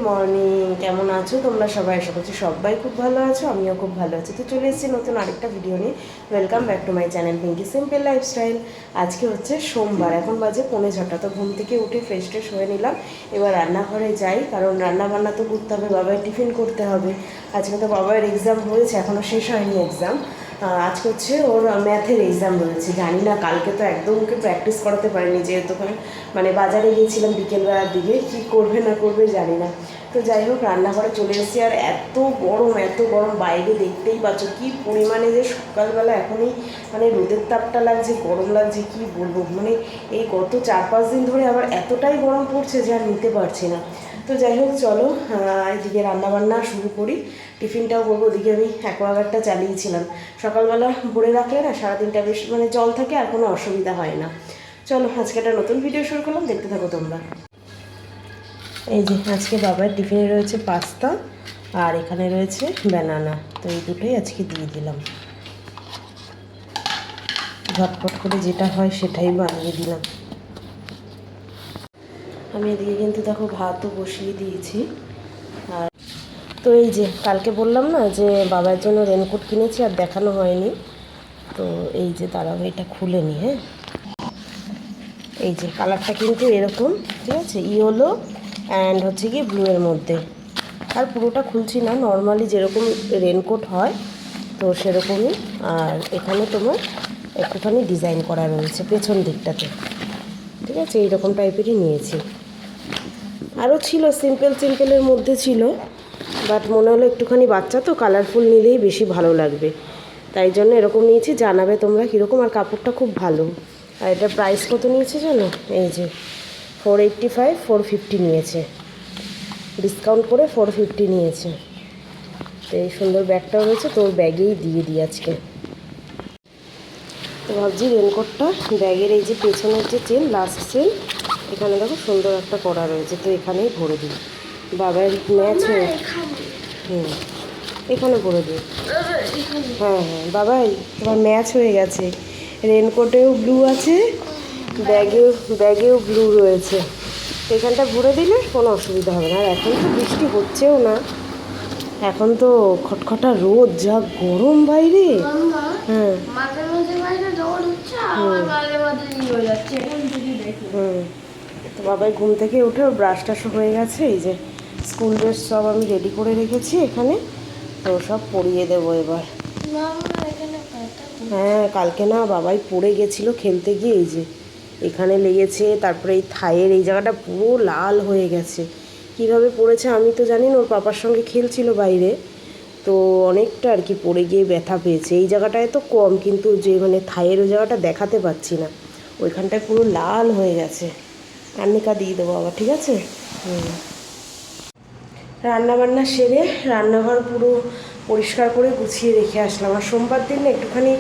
Morning, কেমন আছো তোমরা সবাই? আশা করছি সবাই খুব ভালো আছো, আমিও খুব ভালো আছি। তো চলে এসেছি নতুন আরেকটা ভিডিও নিয়ে। Welcome back to my channel Pinky simple lifestyle. আজকে হচ্ছে সোমবার, এখন বাজে 6:45। তো ঘুম থেকে উঠে ফ্রেশ ট্রেশ হয়ে নিলাম। এবার রান্নাঘরে যাই, কারণ রান্না বান্না তো করতে হবে, বাবার টিফিন করতে হবে। আজকে তো বাবার এক্সাম হয়েছে, এখনও শেষ হয়নি এক্সাম। আজকে হচ্ছে ওর ম্যাথের এক্সাম রয়েছে। জানি না, কালকে তো একদম ওকে প্র্যাকটিস করাতে পারিনি, যেহেতু মানে বাজারে গিয়েছিলাম বিকেলবেলার দিকে, কী করবে না করবে জানি না। তো যাই হোক, রান্নাঘরে চলে এসেছি। আর এত গরম বাইরে দেখতেই পাচ্ছ কী পরিমাণে, যে সকালবেলা এখনই মানে রোদের তাপটা লাগছে, গরম লাগছে, কি বলবো। মানে এই গত 4-5 দিন ধরে আবার এতটাই গরম পড়ছে যে আর নিতে পারছি না। তো যাই হোক, চলো এদিকে রান্নাবান্না শুরু করি। টিফিনটাও করবো। ওদিকে আমি অ্যাকোয়াগার্ডটা চালিয়েছিলাম, সকালবেলা ভরে রাখলে না সারাদিনটা বেশ মানে জল থাকে, আর কোনো অসুবিধা হয় না। চলো আজকে একটা নতুন ভিডিও শুরু করলাম, দেখতে থাকো তোমরা। এই যে আজকে বাবার টিফিনে রয়েছে পাস্তা, আর এখানে রয়েছে ব্যানানা। তো এই দুটোই আজকে দিয়ে দিলাম, ঝটপট করে যেটা হয় সেটাই বানিয়ে দিলাম। আমি এদিকে কিন্তু দেখো ভাতও বসিয়ে দিয়েছি। আর তো এই যে কালকে বললাম না যে বাবার জন্য রেনকোট কিনেছি, আর দেখানো হয়নি। তো এই যে দাঁড়াও, এটা খুলে নি। হ্যাঁ, এই যে কালারটা কিন্তু এরকম, ঠিক আছে, ইয়েলো অ্যান্ড হচ্ছে কি ব্লু এর মধ্যে। আর পুরোটা খুলছি না, নর্মালি যেরকম রেনকোট হয় তো সেরকমই। আর এখানে তোমার একটুখানি ডিজাইন করা রয়েছে পেছন দিকটাতে, ঠিক আছে, এইরকম টাইপেরই নিয়েছি। আরও ছিল সিম্পলের মধ্যে ছিল, বাট মনে হলো একটুখানি বাচ্চা তো কালারফুল নিলেই বেশি ভালো লাগবে, তাই জন্য এরকম নিয়েছি। জানাবে তোমরা কীরকম। আর কাপড়টা খুব ভালো। আর এটা প্রাইস কত নিয়েছে জানো? এই যে 485, 450 নিয়েছে, ডিসকাউন্ট করে 450 নিয়েছে। তো এই সুন্দর ব্যাগটাও রয়েছে, তো ওর ব্যাগেই দিয়ে দিই আজকে। তো ভাবছি রেনকোটটা ব্যাগের এই যে পেছনের যে চেন, লাস্ট চেন, এখানে দেখো সুন্দর একটা করা রয়েছে, তো এখানেই ভরে দিই। বাবার ম্যাচ হয়ে এখানে ভরে দিই। হ্যাঁ হ্যাঁ বাবাই, তোমার ম্যাচ হয়ে গেছে, রেনকোটেও ব্লু আছে, ব্যাগেও ব্লু রয়েছে। এখানটা ভরে দিলে কোনো অসুবিধা হবে না। আর এখন তো বৃষ্টি হচ্ছেও না, এখন তো খটখটা রোদ, যা গরম বাইরে। হ্যাঁ তো বাবাই ঘুম থেকে উঠে ওর ব্রাশ টাশ হয়ে গেছে। এই যে স্কুল ড্রেস সব আমি রেডি করে রেখেছি এখানে, তো সব পরিয়ে দেবো এবার। হ্যাঁ, কালকে না বাবাই পড়ে গেছিলো খেলতে গিয়ে, এই যে এখানে লেগেছে, তারপরে এই থায়ের এই জায়গাটা পুরো লাল হয়ে গেছে। কীভাবে পড়েছে আমি তো জানি না, ওর পাপার সঙ্গে খেলছিল বাইরে, তো অনেকটা আর কি পড়ে গিয়ে ব্যথা পেয়েছে। এই জায়গাটায় তো কম, কিন্তু যে মানে থায়ের ওই জায়গাটা দেখাতে পাচ্ছি না, ওইখানটায় পুরো লাল হয়ে গেছে। আর্নিকা দিয়ে দেবো আবার, ঠিক আছে। রান্নাবান্না সেরে রান্নাঘর পুরো পরিষ্কার করে গুছিয়ে রেখে আসলাম। আর সোমবার দিন না একটুখানি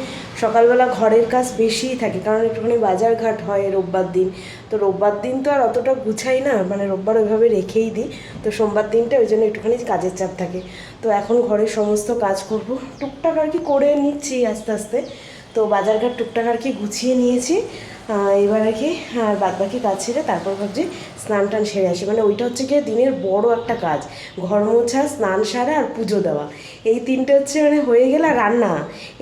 সকালবেলা ঘরের কাজ বেশিই থাকে, কারণ একটুখানি বাজার ঘাট হয় রোববার দিন। তো রোববার দিন তো আর অতটা গুছাই না, মানে রোববার ওইভাবে রেখেই দিই। তো সোমবার দিনটা ওই জন্য একটুখানি কাজের চাপ থাকে। তো এখন ঘরের সমস্ত কাজ করব, টুকটাক আর কি করে নিচ্ছি আস্তে আস্তে। তো বাজারঘাট টুকটাক আর কি গুছিয়ে নিয়েছি। এবার আর কি আর বাদবাকি কাজ ছেড়ে তারপর ভাবছি স্নান টান সেরে আসি। মানে ওইটা হচ্ছে গিয়ে দিনের বড় একটা কাজ, ঘর মোছা, স্নান সারা আর পুজো দেওয়া, এই তিনটে হচ্ছে মানে হয়ে গেলে, আর রান্না,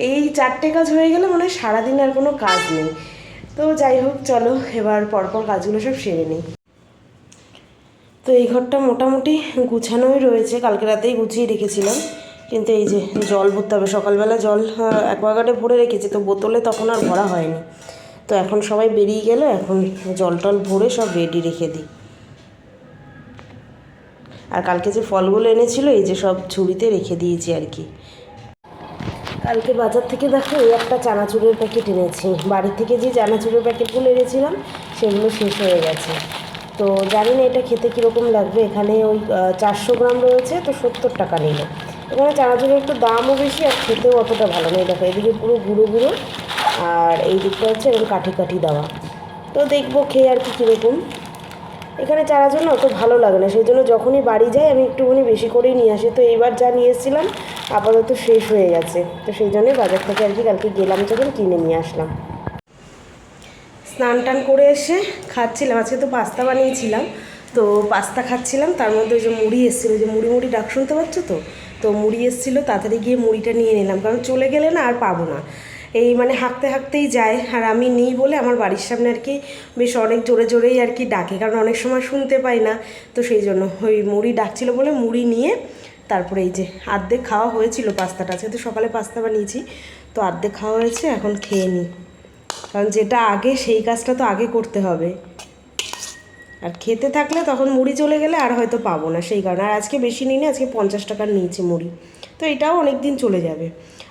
এই 4টে কাজ হয়ে গেলে মানে সারাদিন আর কোনো কাজ নেই। তো যাই হোক, চলো এবার পরপর কাজগুলো সব সেরে নিই। তো এই ঘরটা মোটামুটি গুছানোই রয়েছে, কালকে রাতেই গুছিয়ে রেখেছিলাম। কিন্তু এই যে জল ভরতে হবে, সকালবেলা জল অ্যাকোয়াগার্ডে ভরে রেখেছি, তো বোতলে তখন আর ভরা হয়নি। তো এখন সবাই বেরিয়ে গেল, এখন জল টল ভরে সব রেডি রেখে দিই। আর কালকে যে ফলগুলো এনেছিল এই যে সব ঝুড়িতে রেখে দিয়েছি আর কি। কালকে বাজার থেকে দেখো এই একটা চানাচুরের প্যাকেট এনেছি, বাড়ি থেকে যে চানাচুরের প্যাকেটগুলো এনেছিলাম সেগুলো শেষ হয়ে গেছে। তো জানি না এটা খেতে কীরকম লাগবে। এখানে ওই 400 গ্রাম রয়েছে, তো 70 টাকা নিল। এখানে চানাচুরের একটু দামও বেশি, আর খেতেও অতটা ভালো নেই। দেখো এদিকে পুরো গুঁড়ো গুঁড়ো, আর এই দিকটা হচ্ছে এরকম কাঠি কাঠি দেওয়া। তো দেখবো খেয়ে আর কি কীরকম। এখানে চানাচুর না অত ভালো লাগে না, সেই জন্য যখনই বাড়ি যাই আমি একটুখানি বেশি করেই নিয়ে আসি। তো এইবার যা নিয়ে এসেছিলাম আপাতত শেষ হয়ে গেছে, তো সেই জন্যই বাজার থেকে আর কি কালকে গেলাম যখন কিনে নিয়ে আসলাম। স্নান টান করে এসে খাচ্ছিলাম, আজকে তো পাস্তা বানিয়েছিলাম। তো পাস্তা খাচ্ছিলাম, তার মধ্যে ওই যে মুড়ি এসেছিলো, যে মুড়ি মুড়ি ডাক শুনতে পাচ্ছ তো, তো মুড়ি এসেছিলো, তাড়াতাড়ি গিয়ে মুড়িটা নিয়ে নিলাম, কারণ চলে গেলে না আর পাবো না, এই মানে হাঁকতে হাঁকতেই যায়, আর আমি নিই বলে আমার বাড়ির সামনে আর কি বেশ অনেক জোরে জোরেই আর কি ডাকে, কারণ অনেক সময় শুনতে পাই না, তো সেই জন্য ওই মুড়ি ডাকছিলো বলে মুড়ি নিয়ে তারপরে এই যে আর্ধেক খাওয়া হয়েছিল পাস্তাটা, আজকে তো সকালে পাস্তা বানিয়েছি, তো আর্ধেক খাওয়া হয়েছে, এখন খেয়ে নিই, কারণ যেটা আগে সেই কাজটা তো আগে করতে হবে, আর খেতে থাকলে তখন মুড়ি চলে গেলে আর হয়তো পাবো না, সেই কারণে। আর আজকে বেশি নিই না, আজকে 50 টাকার নিয়েছি মুড়ি, তো এটাও অনেক দিন চলে যাবে,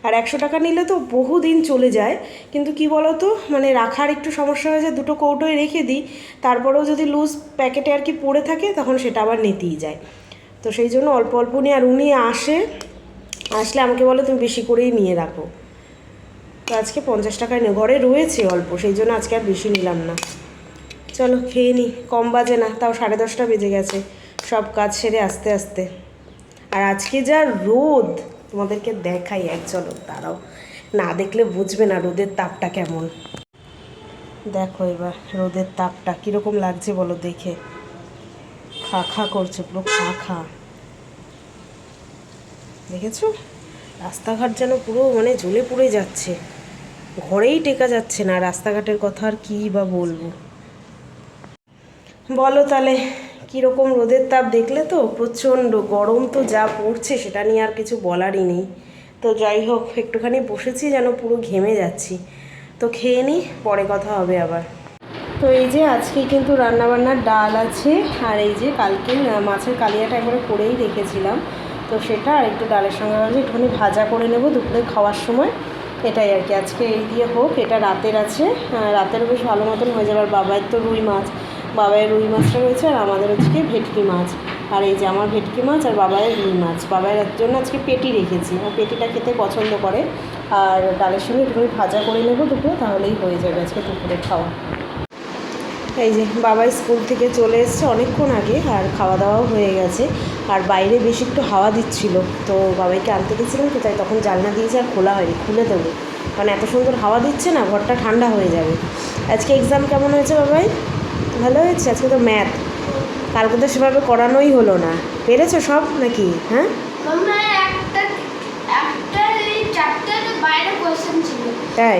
আর 100 টাকা নিলে তো বহু দিন চলে যায়, কিন্তু কি বলো তো, মানে রাখার একটু সমস্যা হয়ে যায়, দুটো কৌটোয় রেখে দিই, তারপরেও যদি লুজ প্যাকেটে আর কি পড়ে থাকে তখন সেটা আবার নিতেই যায়, তো সেই জন্য অল্প অল্প নিয়ে, আর উনি আসলে আমাকে বলে তুমি বেশি করেই নিয়ে রাখো, তো আজকে 50 টাকায় নিয়ে ঘরে রয়েছে অল্প, সেই জন্য আজকে আর বেশি নিলাম না। চলো খেয়ে নিই, কম বাজে না, তাও 10:30 বেজে গেছে সব কাজ সেরে আস্তে আস্তে, আর আজকে যা রোদ তোমাদেরকে দেখাই, চলো দাঁড়াও, না দেখলে বুঝবে না রোদের তাপটা কেমন, দেখো এবার রোদের তাপটা কীরকম লাগছে বলো দেখে, খা খা করছে পুরো, খা খা, দেখেছো রাস্তাঘাট যেন পুরো মানে জ্বলে পুড়ে যাচ্ছে, ঘরেই টেকা যাচ্ছে না, রাস্তাঘাটের কথা আর কী বা বলবো, বলো তাহলে কীরকম রোদের তাপ দেখলে তো, প্রচণ্ড গরম তো যা পড়ছে সেটা নিয়ে আর কিছু বলারই নেই, তো যাই হোক একটুখানি বসেছি যেন পুরো ঘেমে যাচ্ছি, তো খেয়ে নিই, পরে কথা হবে আবার। তো এই যে আজকে কিন্তু রান্নাবান্নার ডাল আছে, আর এই যে কালকে মাছের কালিয়াটা একবারে করেই রেখেছিলাম, তো সেটা আর একটু ডালের সঙ্গে একটুখানি ভাজা করে নেব দুপুরে খাওয়ার সময়, এটাই আর কি, আজকে এই দিয়ে হোক, এটা রাতের আছে, রাতের বেশ ভালো মতন হয়ে যাবে, আর বাবাইয়ের তো রুই মাছ, বাবাইয়ের রুই মাছটা রয়েছে, আর আমাদের হচ্ছে ভেটকি মাছ, আর এই যে আমার ভেটকি মাছ আর বাবাইয়ের রুই মাছ, বাবাইয়ের জন্য আজকে পেটি রেখেছি, ও পেটিটা খেতে পছন্দ করে, আর ডালের সঙ্গে একটুখানি ভাজা করে নেবো দুপুরে, তাহলেই হয়ে যাবে আজকে দুপুরে খাওয়া। এই যে বাবা স্কুল থেকে চলে এসছে অনেকক্ষণ আগে, আর খাওয়া দাওয়াও হয়ে গেছে, আর বাইরে বেশি একটু হাওয়া দিচ্ছিল, তো বাবাইকে আনতে গেছিলাম তো, তাই তখন জানলা দিয়েছে আর খোলা হয়নি, খুলে দেবো, কারণ এত সুন্দর হাওয়া দিচ্ছে না, ঘরটা ঠান্ডা হয়ে যাবে। আজকে এক্সাম কেমন হয়েছে বাবাই? ভালো হয়েছে, আজকে তো ম্যাথ, কালকে তো সেভাবে করানোই হলো না, পেরেছো সব নাকি? হ্যাঁ তাই,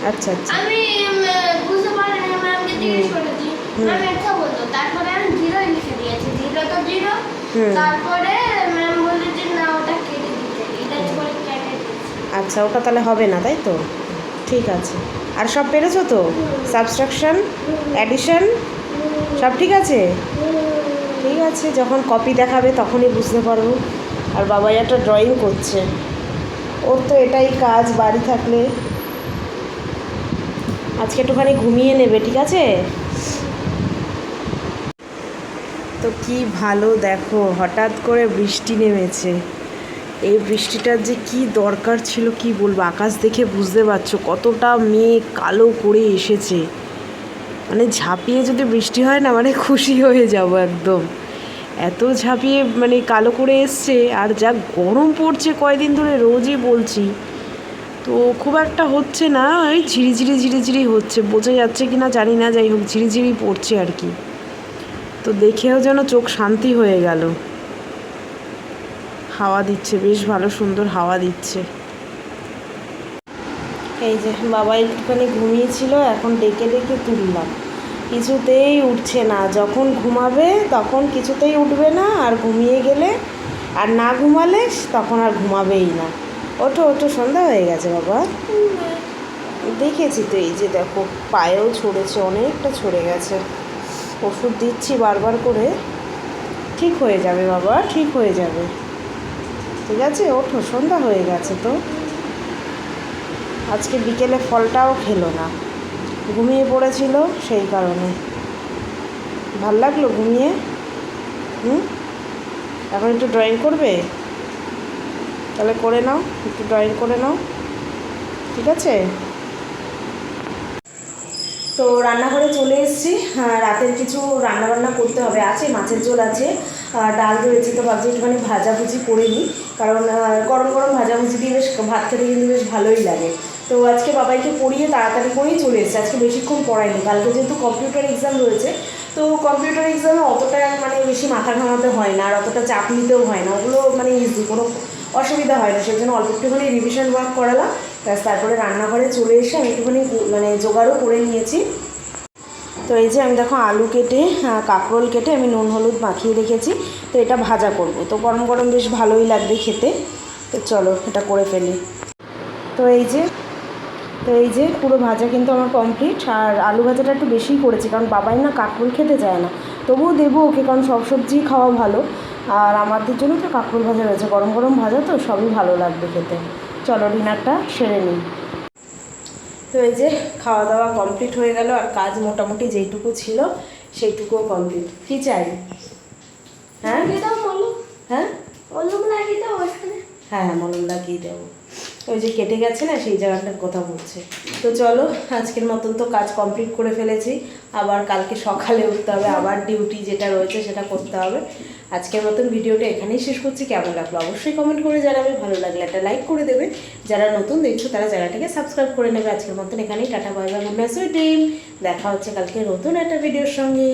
আচ্ছা আচ্ছা, আমি বুঝতে পারিনি, ম্যামকে জিজ্ঞেস করেছি, ম্যাম এটা বলতো, তারপরে আমি জিরো লিখে দিয়েছি, জিরো তো জিরো, তারপরে ম্যাম বলল যে না ওটা কেটে দিতে, এটা করে কেটে দিয়েছি। আচ্ছা ওটা তাহলে হবে না তাই তো, ঠিক আছে, আর সব পেরেছো তো, সাবট্রাকশন অ্যাডিশন সব ঠিক আছে, ঠিক আছে, যখন কপি দেখাবে তখনই বুঝতে পারবো। আর বাবাই একটা ড্রয়িং করছে, ওর তো এটাই কাজ বাড়ি থাকলে, আজকে একটুখানি ঘুমিয়ে নেবে, ঠিক আছে? তো কি ভালো দেখো, হঠাৎ করে বৃষ্টি নেমেছে, এই বৃষ্টিটার যে কি দরকার ছিল কি বলবো, আকাশ দেখে বুঝতে পারছো কতটা মেঘ কালো করে এসেছে, মানে ঝাঁপিয়ে যদি বৃষ্টি হয় না মানে খুশি হয়ে যাব একদম, এত ঝাঁপিয়ে মানে কালো করে এসছে, আর যা গরম পড়ছে কয়দিন ধরে রোজই বলছি, তো খুব একটা হচ্ছে না, ওই ঝিরিঝিরি ঝিরিঝিরি হচ্ছে, বোঝা যাচ্ছে কি না জানি না, যাই হোক ঝিরিঝিরি পড়ছে আর কি, তো দেখেও যেন চোখ শান্তি হয়ে গেল, হাওয়া দিচ্ছে বেশ ভালো সুন্দর হাওয়া দিচ্ছে। এই যে বাবা একটুখানি ঘুমিয়েছিল, এখন ডেকে ডেকে তুললাম, কিছুতেই উঠছে না, যখন ঘুমাবে তখন কিছুতেই উঠবে না, আর ঘুমিয়ে গেলে আর না ঘুমালে তখন আর ঘুমাবেই না, ওঠো ওঠো সন্ধ্যা হয়ে গেছে বাবা, দেখেছি তো, এই যে দেখো পায়েও ছড়েছে, অনেকটা ছড়ে গেছে, ওষুধ দিচ্ছি বারবার করে, ঠিক হয়ে যাবে বাবা, ঠিক হয়ে যাবে, ঠিক আছে, ওঠো সন্ধ্যা হয়ে গেছে তো, আজকে বিকেলে ফলটাও খেলো না, ঘুমিয়ে পড়েছিল সেই কারণে, ভাল লাগলো ঘুমিয়ে, এখন একটু ড্রয়িং করবে, তাহলে করে নাও, একটু ড্রয়িং করে নাও, ঠিক আছে। তো রান্নাঘরে চলে এসেছি, রাতের কিছু রান্নাবান্না করতে হবে, আছে মাছের ঝোল আছে, ডাল রয়েছে, তো ভাবছি একটুখানি ভাজাভুজি করে নিই, কারণ গরম গরম ভাজাভুজি দিয়ে বেশ ভাত খেতে কিন্তু বেশ ভালোই লাগে, তো তো আজকে বাবাইকে পড়িয়ে তাড়াতাড়ি করেই চলে এসেছে, আজকে বেশিক্ষণ পড়ায়নি। কালকে যেহেতু কম্পিউটার এক্সাম রয়েছে, তো কম্পিউটার এক্সামে অতটা মানে বেশি মাথা ঘামাতে হয় না, আর অতটা চাপ নিতেও হয় না, ওগুলো মানে ইজি, কোনো অসুবিধা হয় না। সেই জন্য অল্প একটুখানি রিভিশন ওয়ার্ক করালাম, ব্যাস তারপরে রান্নাঘরে চলে এসে আমি একটুখানি মানে জোগাড়ও করে নিয়েছি। তো এই যে আমি দেখো আলু কেটে কাঁকরোল কেটে আমি নুন হলুদ মাখিয়ে রেখেছি, তো এটা ভাজা করব। তো গরম গরম বেশ ভালোই লাগবে খেতে, তো চলো এটা করে ফেলি। তো এই যে পুরো ভাজা কিন্তু আমার কমপ্লিট। আর আলু ভাজাটা একটু বেশিই করেছি, কারণ বাবাই না কাঁকরোল খেতে চায় না, তবুও দেবো ওকে, কারণ সব সবজিই খাওয়া ভালো। আর আমাদের জন্য তো কাঁকরোল ভাজা রয়েছে, গরম গরম ভাজা, তো সবই ভালো লাগবে খেতে। চলো ডিনারটা সেরে নিই। তো এই যে খাওয়া দাওয়া কমপ্লিট হয়ে গেল, আর কাজ মোটামুটি যেইটুকু ছিল সেইটুকুও কমপ্লিট। কী চাই? হ্যাঁ হ্যাঁ হ্যাঁ হ্যাঁ মলম লাগিয়ে দেবো। ওই যে কেটে গেছে না, সেই জায়গাটার কথা বলছে। তো চলো আজকের মতন তো কাজ কমপ্লিট করে ফেলেছি, আবার কালকে সকালে উঠতে হবে, আবার ডিউটি যেটা রয়েছে সেটা করতে হবে। আজকের মতন ভিডিওটা এখানেই শেষ করছি। কেমন লাগলো অবশ্যই কমেন্ট করে জানাবে, ভালো লাগলে একটা লাইক করে দেবে, যারা নতুন দেখছো তারা চ্যানেলটাকে সাবস্ক্রাইব করে নেবে। আজকের মতন এখানেই tata bye bye, good night, sweet dream. দেখা হচ্ছে কালকে নতুন একটা ভিডিওর সঙ্গে।